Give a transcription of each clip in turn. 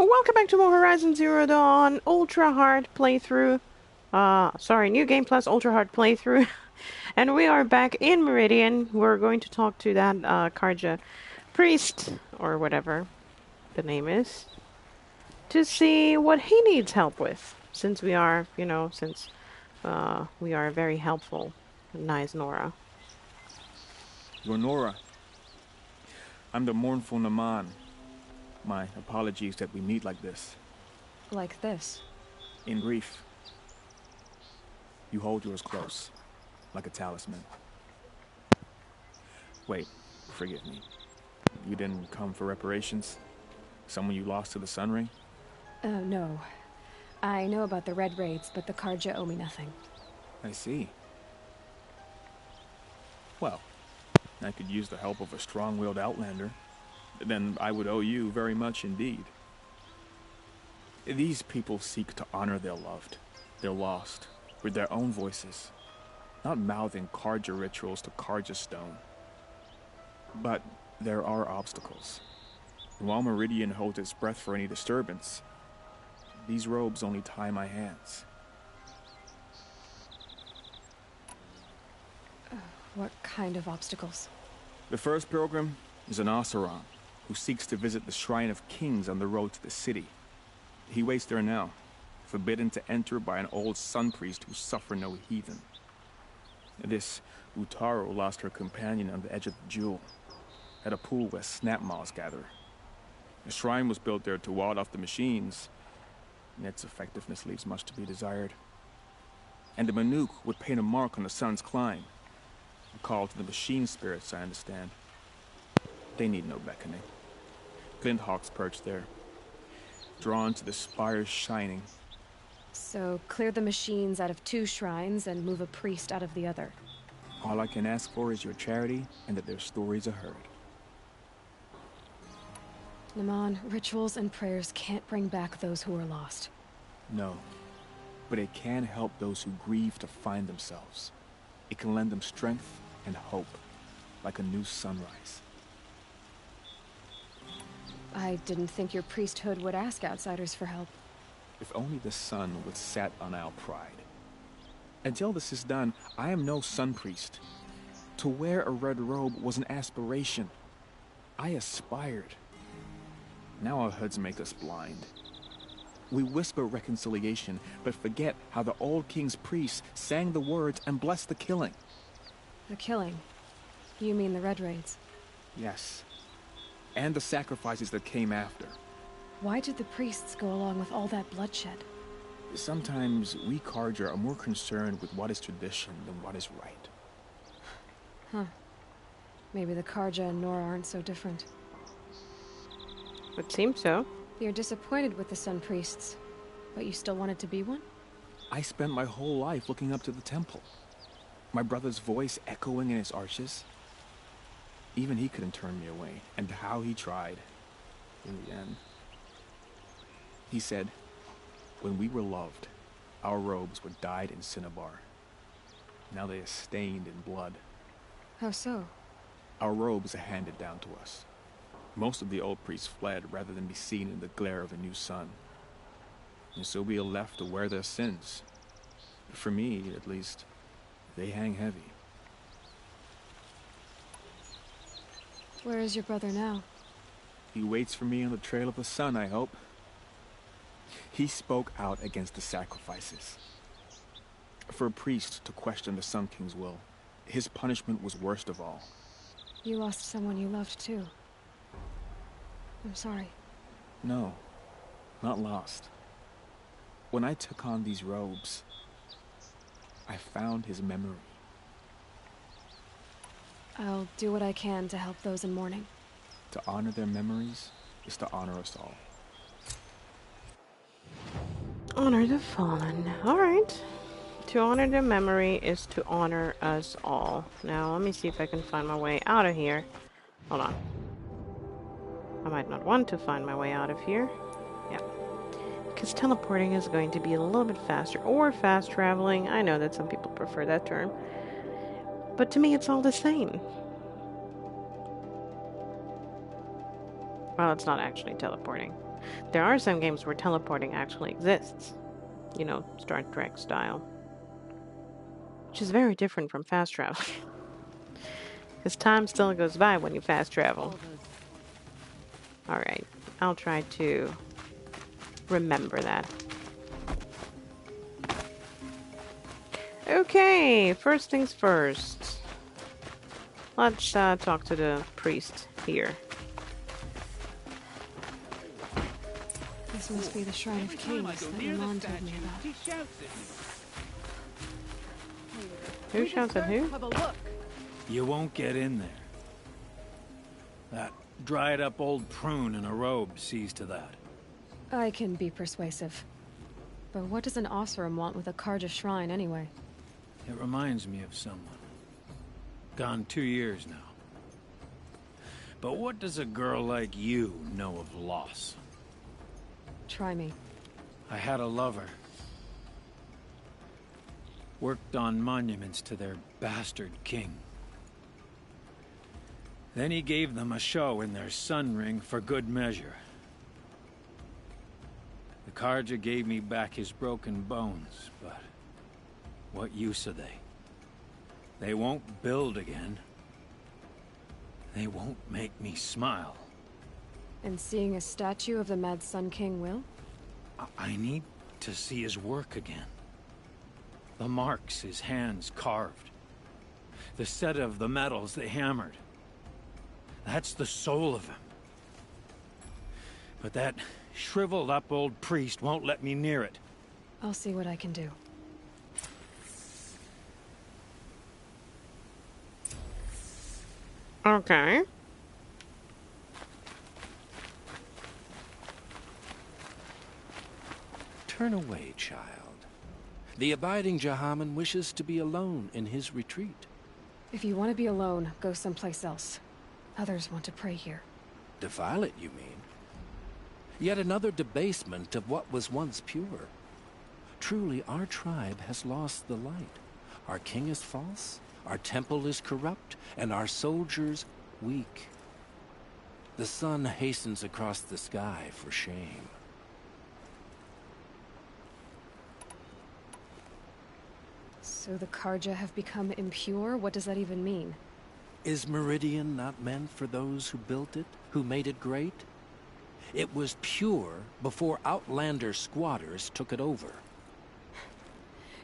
Well, welcome back to more Horizon Zero Dawn Ultra Hard playthrough. New Game Plus Ultra Hard playthrough. And we are back in Meridian. We're going to talk to that Karja priest, or whatever the name is, to see what he needs help with. Since we are, we are very helpful. Nice Nora. You're Nora. I'm the mournful Naman. My apologies that we meet like this. Like this? In grief. You hold yours close, like a talisman. Wait, forgive me. You didn't come for reparations? Someone you lost to the Sunray? No. I know about the Red Raids, but the Karja owe me nothing. I see. Well, I could use the help of a strong-willed outlander. Then I would owe you very much indeed. These people seek to honor their loved, their lost, with their own voices, not mouthing Karja rituals to Karja stone. But there are obstacles. And while Meridian holds its breath for any disturbance, these robes only tie my hands. What kind of obstacles? The first pilgrim is an Oseram, who seeks to visit the Shrine of Kings on the road to the city. He waits there now, forbidden to enter by an old sun priest who suffer no heathen. This Utaro lost her companion on the edge of the Jewel, at a pool where snap moths gather. The shrine was built there to ward off the machines, and its effectiveness leaves much to be desired. And the Manuk would paint a mark on the sun's climb, a call to the machine spirits, I understand. They need no beckoning. Glint hawks perch there, drawn to the spire's shining. So, clear the machines out of 2 shrines and move a priest out of the other. All I can ask for is your charity and that their stories are heard. Naman, rituals and prayers can't bring back those who are lost. No, but it can help those who grieve to find themselves. It can lend them strength and hope, like a new sunrise. I didn't think your priesthood would ask outsiders for help. If only the sun would set on our pride. Until this is done, I am no sun priest. To wear a red robe was an aspiration. I aspired. Now our hoods make us blind. We whisper reconciliation, but forget how the old king's priests sang the words and blessed the killing. The killing? You mean the Red Raids? Yes. And the sacrifices that came after. Why did the priests go along with all that bloodshed? Sometimes we Karja are more concerned with what is tradition than what is right. Huh. Maybe the Karja and Nora aren't so different. It seems so. You're disappointed with the Sun Priests, but you still wanted to be one? I spent my whole life looking up to the temple. My brother's voice echoing in its arches. Even he couldn't turn me away, and how he tried. In the end. He said, when we were loved, our robes were dyed in cinnabar. Now they are stained in blood. How so? Our robes are handed down to us. Most of the old priests fled rather than be seen in the glare of a new sun. And so we are left to wear their sins. For me, at least, they hang heavy. Where is your brother now? He waits for me on the trail of the sun, I hope. He spoke out against the sacrifices. For a priest to question the Sun King's will, his punishment was worst of all. You lost someone you loved too. I'm sorry. No, not lost. When I took on these robes, I found his memory. I'll do what I can to help those in mourning. To honor their memories is to honor us all. Honor the fallen. Alright. To honor their memory is to honor us all. Now, let me see if I can find my way out of here. Hold on. I might not want to find my way out of here. Yeah. Because teleporting is going to be a little bit faster. Or fast traveling. I know that some people prefer that term. But to me, it's all the same. Well, it's not actually teleporting. There are some games where teleporting actually exists. You know, Star Trek style. Which is very different from fast travel. Because time still goes by when you fast travel. Alright, I'll try to remember that. Okay, first things first. Let's talk to the priest here. This must be the Shrine of Kings that Milan told me about. Who shouts at who? You won't get in there. That dried-up old prune in a robe sees to that. I can be persuasive. But what does an Oseram want with a Carja shrine, anyway? It reminds me of someone. Gone 2 years now. But what does a girl like you know of loss? Try me. I had a lover. Worked on monuments to their bastard king. Then he gave them a show in their sun ring for good measure. The Carja gave me back his broken bones, but what use are they? They won't build again. They won't make me smile. And seeing a statue of the Mad Sun King will? I need to see his work again. The marks his hands carved. The set of the metals they hammered. That's the soul of him. But that shriveled up old priest won't let me near it. I'll see what I can do. Okay. Turn away, child. The abiding Jahaman wishes to be alone in his retreat. If you want to be alone, go someplace else. Others want to pray here. Defile it, you mean? Yet another debasement of what was once pure. Truly, our tribe has lost the light. Our king is false, our temple is corrupt, and our soldiers weak. The sun hastens across the sky for shame. So the Carja have become impure? What does that even mean? Is Meridian not meant for those who built it, who made it great? It was pure before outlander squatters took it over.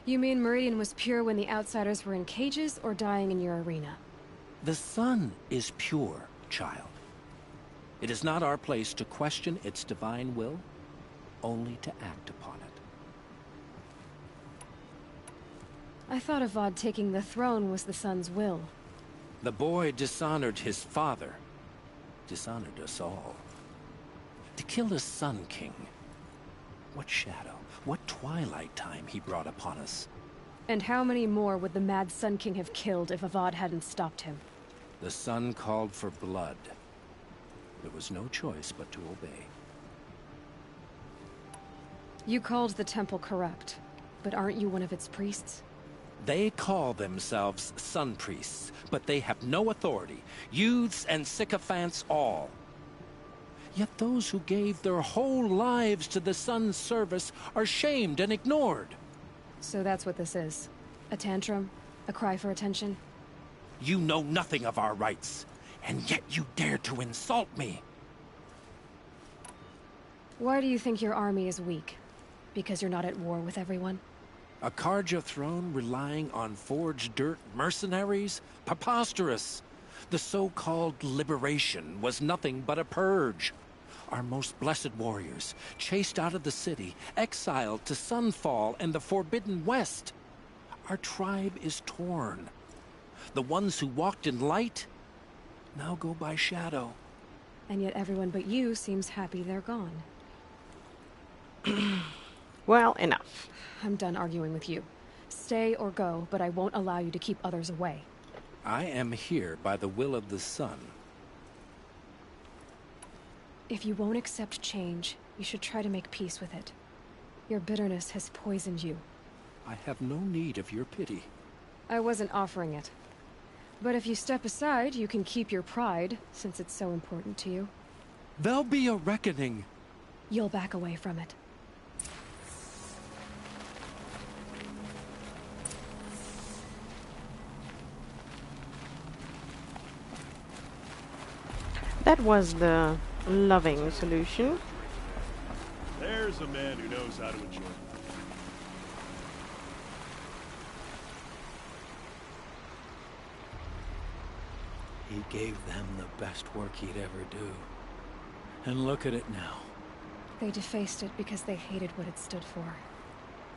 You mean Meridian was pure when the outsiders were in cages or dying in your arena? The sun is pure, child. It is not our place to question its divine will, only to act upon it. I thought Avad taking the throne was the sun's will. The boy dishonored his father, dishonored us all. To kill a Sun King. What shadow, what twilight time he brought upon us. And how many more would the Mad Sun King have killed if Avad hadn't stopped him? The sun called for blood. There was no choice but to obey. You called the temple corrupt, but aren't you one of its priests? They call themselves Sun Priests, but they have no authority. Youths and sycophants all. Yet those who gave their whole lives to the sun's service are shamed and ignored. So that's what this is. A tantrum? A cry for attention? You know nothing of our rights, and yet you dare to insult me. Why do you think your army is weak? Because you're not at war with everyone? A Carja throne relying on forged dirt mercenaries? Preposterous! The so-called liberation was nothing but a purge. Our most blessed warriors, chased out of the city, exiled to Sunfall and the Forbidden West. Our tribe is torn. The ones who walked in light now go by shadow. And yet everyone but you seems happy they're gone. Well, enough. I'm done arguing with you. Stay or go, but I won't allow you to keep others away. I am here by the will of the sun. If you won't accept change, you should try to make peace with it. Your bitterness has poisoned you. I have no need of your pity. I wasn't offering it. But if you step aside, you can keep your pride, since it's so important to you. There'll be a reckoning. You'll back away from it. That was the loving solution. There's a man who knows how to enjoy life. He gave them the best work he'd ever do. And look at it now. They defaced it because they hated what it stood for.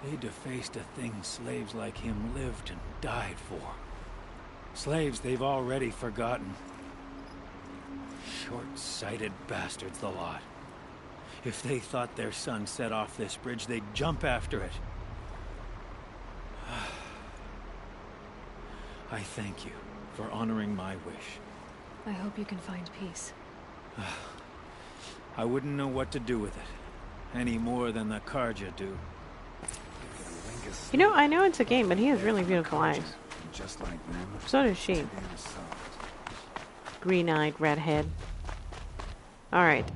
They defaced a thing slaves like him lived and died for. Slaves they've already forgotten. Short-sighted bastards, the lot. If they thought their son set off this bridge, they'd jump after it. I thank you for honoring my wish. I hope you can find peace. I wouldn't know what to do with it, any more than the Carja do. You know, I know it's a game, but he has really beautiful eyes. Just like them. So does she. Green-eyed redhead. Alright,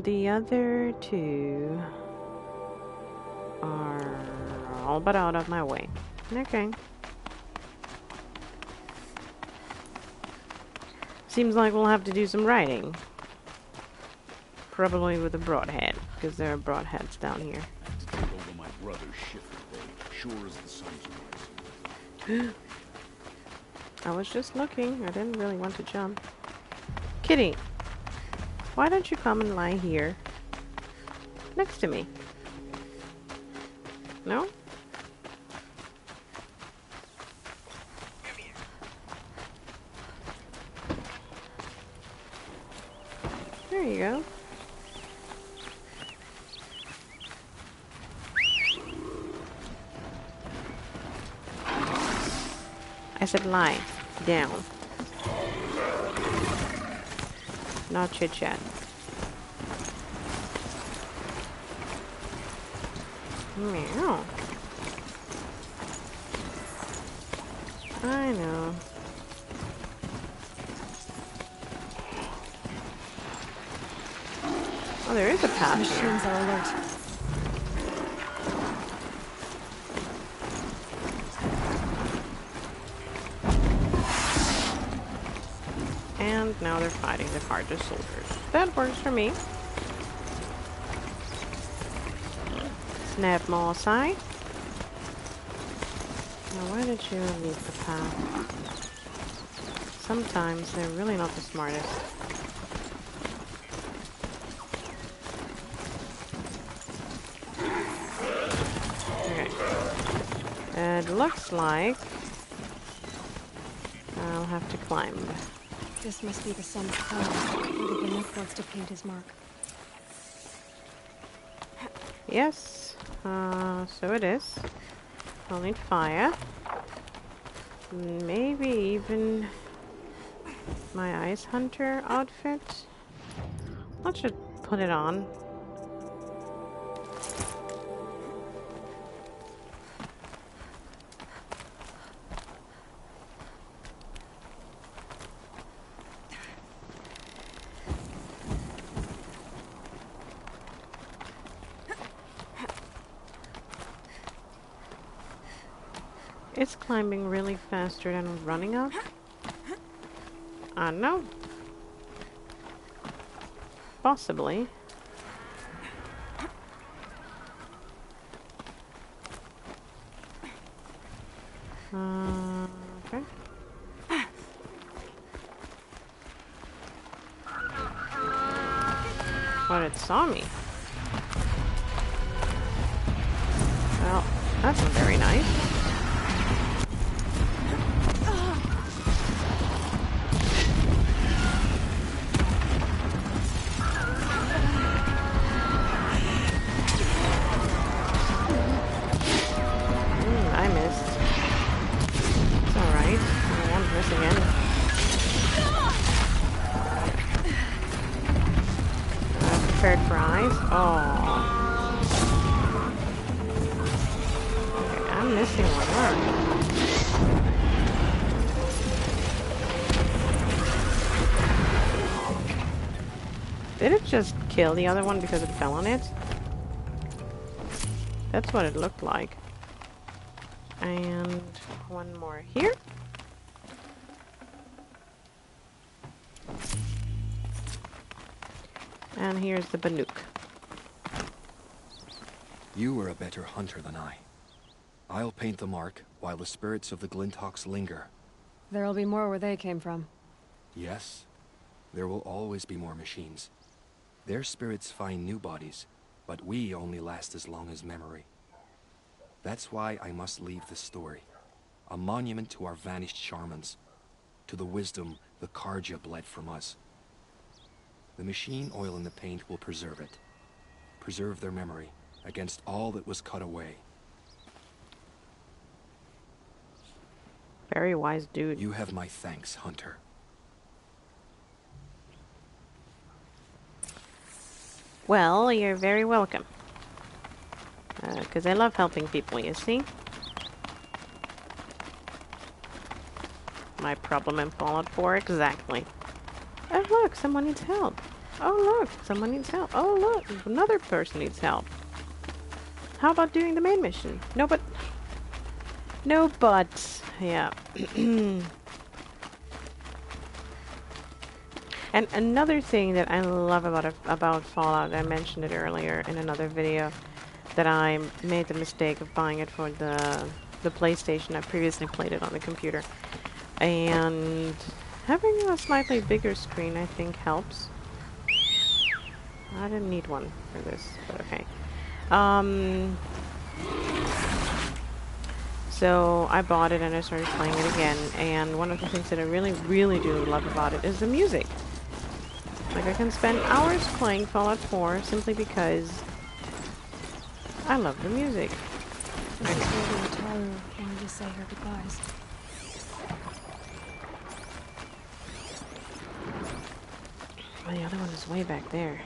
the other two are all but out of my way. Okay. Seems like we'll have to do some writing. Probably with a broadhead, because there are broadheads down here. To take over my brother's ship today, sure as the sun's rising. I was just looking. I didn't really want to jump. Kitty, why don't you come and lie here next to me? No? There you go. I said lie down. Not chit chat. Meow. I know. Oh, there is a path here. Machines are alert. And now they're fighting the Carja soldiers. That works for me. Snap more side. Now why did you leave the path? Sometimes they're really not the smartest. Okay. It looks like I'll have to climb. This must be the sun's power, where the Banuk wants to paint his mark. Yes, so it is. I'll need fire. Maybe even my Ice Hunter outfit. I should put it on. It's climbing really faster than running up. I don't know. Possibly. Okay. But it saw me. Well, that's not very nice. I missed. It's alright. I won't miss again. Prepared for eyes. Oh. Okay, I'm missing one. Did it just kill the other one because it fell on it? That's what it looked like. And one more here. And here's the Banuk. You were a better hunter than I. I'll paint the mark while the spirits of the Glinthawks linger. There'll be more where they came from. Yes, there will always be more machines. Their spirits find new bodies, but we only last as long as memory. That's why I must leave this story. A monument to our vanished shamans, to the wisdom the Carja bled from us. The machine oil in the paint will preserve it. Preserve their memory against all that was cut away. Very wise dude. You have my thanks, Hunter. Well, you're very welcome. Because I love helping people, you see? My problem in Fallout 4, exactly. Oh look, someone needs help. Oh look, someone needs help. Oh look, another person needs help. How about doing the main mission? No, but... No, but... Yeah. And another thing that I love about Fallout, I mentioned it earlier in another video, that I made the mistake of buying it for the PlayStation. I previously played it on the computer. And having a slightly bigger screen, I think, helps. I didn't need one for this, but okay. So I bought it and I started playing it again, and one of the things that I really, really do love about it is the music. Like, I can spend hours playing Fallout 4 simply because I love the music. I told Utaru wanted to say her goodbyes. Oh, the other one is way back there.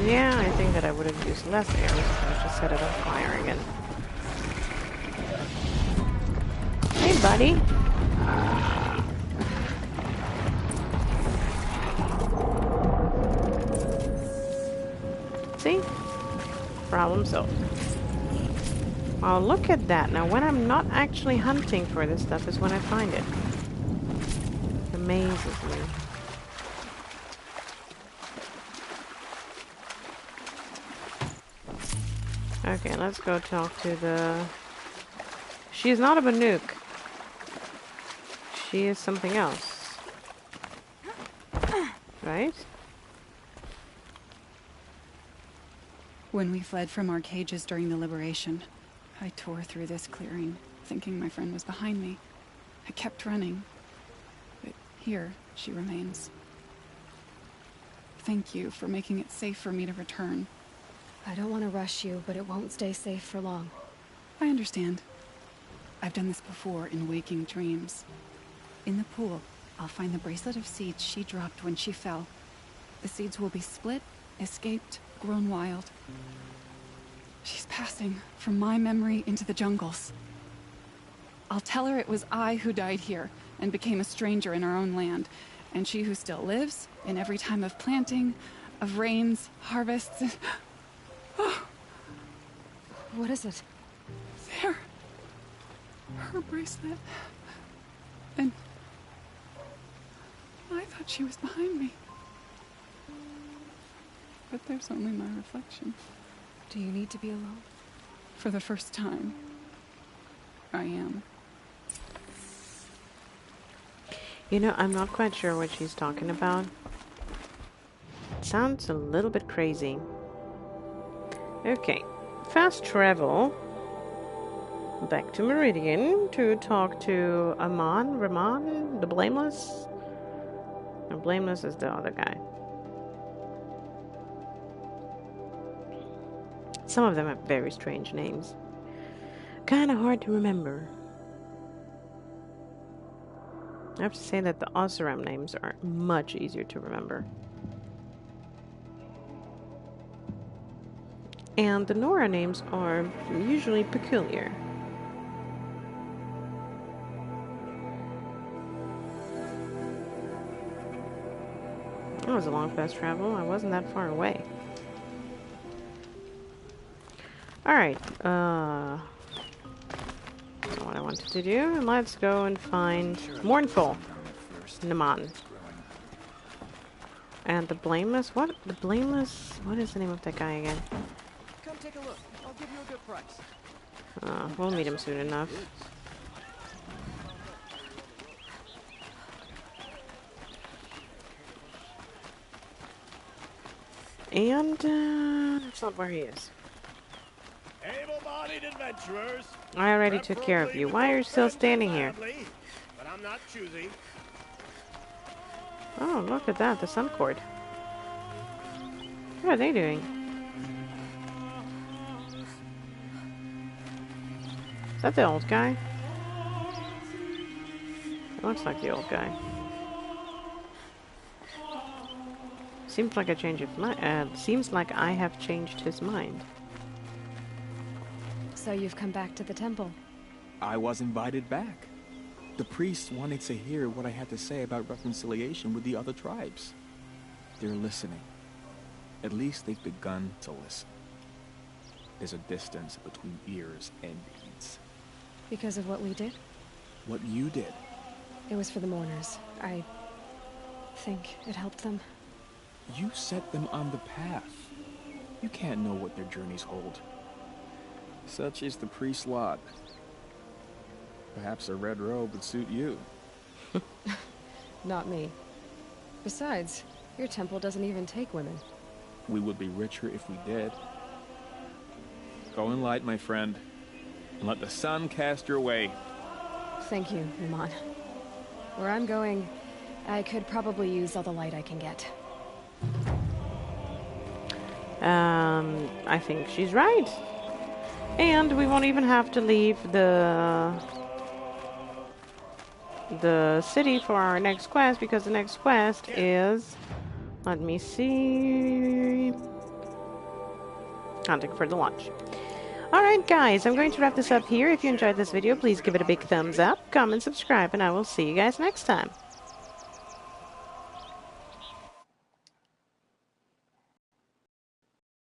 Yeah, I think that I would have used less arrows if I just set it on fire again. Hey, buddy. See? Problem solved. Oh, look at that. Now, when I'm not actually hunting for this stuff is when I find it. It amazes me. Okay, let's go talk to the... She's not a Banuk. She is something else. Right? When we fled from our cages during the liberation, I tore through this clearing, thinking my friend was behind me. I kept running, but here she remains. Thank you for making it safe for me to return. I don't want to rush you, but it won't stay safe for long. I understand. I've done this before in waking dreams. In the pool, I'll find the bracelet of seeds she dropped when she fell. The seeds will be split, escaped, grown wild. She's passing from my memory into the jungles. I'll tell her it was I who died here and became a stranger in our own land, and she who still lives in every time of planting, of rains, harvests, and... What is it? There. Her bracelet. And... I thought she was behind me. But there's only my reflection. Do you need to be alone? For the first time, I am. You know, I'm not quite sure what she's talking about. It sounds a little bit crazy. Okay, fast travel back to Meridian to talk to Ramon, the Blameless. And Blameless is the other guy. Some of them have very strange names. Kind of hard to remember. I have to say that the Oseram names are much easier to remember. And the Nora names are usually peculiar. That was a long fast travel. I wasn't that far away. Alright, that's not what I wanted to do. Let's go and find Mournful Naman. And the Blameless, what? The Blameless, what is the name of that guy again? Come take a look. I'll give you a good price. We'll meet him soon enough. And, that's not where he is. Able-bodied adventurers. I already took care of you. Why are you still standing here? But I'm not choosy. Oh, look at that, the Sun Cord. What are they doing? Is that the old guy? It looks like the old guy. Seems like a change of mind. Seems like I have changed his mind. So you've come back to the temple. I was invited back. The priests wanted to hear what I had to say about reconciliation with the other tribes. They're listening. At least they've begun to listen. There's a distance between ears and deeds. Because of what we did? What you did. It was for the mourners. I think it helped them. You set them on the path. You can't know what their journeys hold. Such is the priest's lot. Perhaps a red robe would suit you. Not me. Besides, your temple doesn't even take women. We would be richer if we did. Go in light, my friend, and let the sun cast your way. Thank you, Naman. Where I'm going, I could probably use all the light I can get. I think she's right. And we won't even have to leave the city for our next quest, because the next quest is, let me see, hunting for the lunch. Alright guys, I'm going to wrap this up here. If you enjoyed this video, please give it a big thumbs up, comment, subscribe, and I will see you guys next time.